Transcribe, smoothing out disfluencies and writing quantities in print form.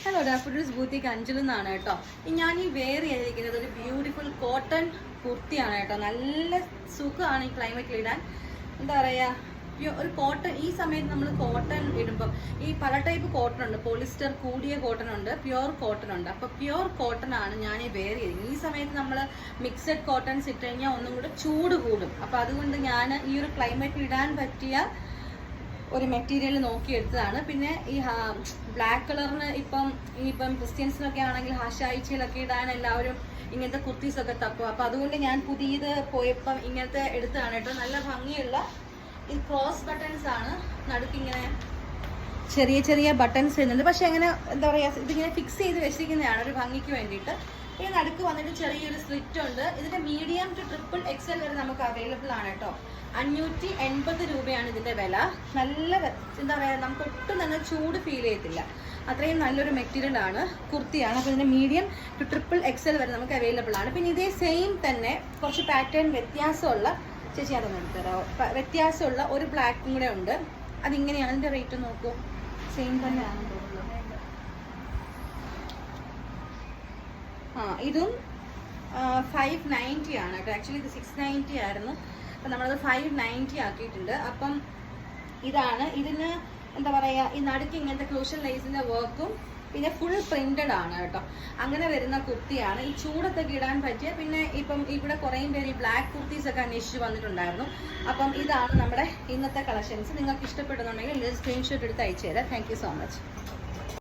Hello daffodils ബൂത്തിക്ക് അഞ്ചലിൽ നിന്നാണ് കേട്ടോ. ഞാൻ ഈ വെയർ ചെയ്തിരിക്കുന്നത് ഒരു ബ്യൂട്ടിഫുൾ കോട്ടൺ കുർത്തിയാണ് കേട്ടോ. നല്ല സുഖമാണ് ഈ ക്ലൈമറ്റിൽ ഇടാൻ. എന്താ പറയുക, ഒരു കോട്ടൺ ഈ സമയത്ത് നമ്മൾ കോട്ടൺ ഇടുമ്പം ഈ പല ടൈപ്പ് കോട്ടൺ ഉണ്ട്. പോളിസ്റ്റർ കൂടിയ കോട്ടൺ ഉണ്ട്, പ്യുവർ കോട്ടൺ ഉണ്ട്. അപ്പോൾ പ്യുവർ കോട്ടൺ ആണ് ഞാൻ ഈ വെയർ ചെയ്തിരിക്കുന്നത്. ഈ സമയത്ത് നമ്മൾ മിക്സഡ് കോട്ടൺസ് ഇട്ട് കഴിഞ്ഞാൽ ഒന്നും കൂടെ ചൂട് കൂടും. അപ്പോൾ അതുകൊണ്ട് ഞാൻ ഈ ഒരു ക്ലൈമറ്റിൽ ഇടാൻ പറ്റിയ ഒരു മെറ്റീരിയൽ നോക്കിയെടുത്തതാണ്. പിന്നെ ഈ ബ്ലാക്ക് കളറിന് ഇനിയിപ്പം ക്രിസ്ത്യൻസിനൊക്കെ ആണെങ്കിൽ ആഴ്ചയിലൊക്കെ ഇടാൻ എല്ലാവരും ഇങ്ങനത്തെ കുർത്തീസൊക്കെ തപ്പും. അപ്പോൾ അതുകൊണ്ട് ഞാൻ പുതിയത് പോയപ്പം ഇങ്ങനത്തെ എടുത്തതാണ് കേട്ടോ. നല്ല ഭംഗിയുള്ള ഇത് ക്രോസ് ബട്ടൺസ് ആണ്. നടുക്കിങ്ങനെ ചെറിയ ചെറിയ ബട്ടൺസ് വരുന്നുണ്ട്. പക്ഷെ അങ്ങനെ എന്താ പറയുക, ഇതിങ്ങനെ ഫിക്സ് ചെയ്ത് വെച്ചിരിക്കുന്നതാണ് ഒരു ഭംഗിക്ക് വേണ്ടിയിട്ട്. പിന്നെ നടുക്ക് വന്നിട്ട് ചെറിയൊരു സ്ലിറ്റ് ഉണ്ട്. ഇതിന്റെ മീഡിയം ടു XXL വരെ നമുക്ക് അവൈലബിൾ ആണ് കേട്ടോ. 580 രൂപയാണ് ഇതിന്റെ വില. നല്ല എന്താ പറയുക, നമുക്ക് ഒട്ടും തന്നെ ചൂട് ഫീൽ ചെയ്യത്തില്ല. അത്രയും നല്ലൊരു മെറ്റീരിയൽ ആണ്, കുർത്തിയാണ്. അപ്പോൾ ഇതിന്റെ മീഡിയം ടു XXL വരെ നമുക്ക് അവൈലബിൾ ആണ്. പിന്നെ ഇതേ സെയിം തന്നെ കുറച്ച് പാറ്റേൺ വ്യത്യാസമുള്ള, ചേച്ചി അതൊന്നും എടുത്തരാമോ, വ്യത്യാസമുള്ള ഒരു ബ്ലാക്കും കൂടെ ഉണ്ട്. അതിങ്ങനെയാണ്. അതിന്റെ റേറ്റ് നോക്കൂ, സെയിം തന്നെയാണ് തോന്നുന്നത്. ഇതും 590 ആണ് കേട്ടോ. ആക്ച്വലി ഇത് 690 ആയിരുന്നു. അപ്പം നമ്മളത് 590 ആക്കിയിട്ടുണ്ട്. അപ്പം ഇതാണ്. ഇതിന് എന്താ പറയുക, ഈ നടുക്ക് ഇങ്ങനത്തെ ക്രൂഷ്യൽ ലേസിൻ്റെ വർക്കും പിന്നെ ഫുൾ പ്രിന്റഡ് ആണ് കേട്ടോ. അങ്ങനെ വരുന്ന കുർത്തിയാണ്. ഈ ചൂടത്തൊക്കെ ഇടാൻ പറ്റിയ. പിന്നെ ഇപ്പം ഇവിടെ കുറേ പേര് ഈ ബ്ലാക്ക് കുർത്തീസ് ഒക്കെ അന്വേഷിച്ച് വന്നിട്ടുണ്ടായിരുന്നു. അപ്പം ഇതാണ് നമ്മുടെ ഇന്നത്തെ കളക്ഷൻസ്. നിങ്ങൾക്ക് ഇഷ്ടപ്പെടുന്നുണ്ടെങ്കിൽ സ്ക്രീൻഷോട്ട് എടുത്ത് അയച്ചു തരാം. Thank you so much.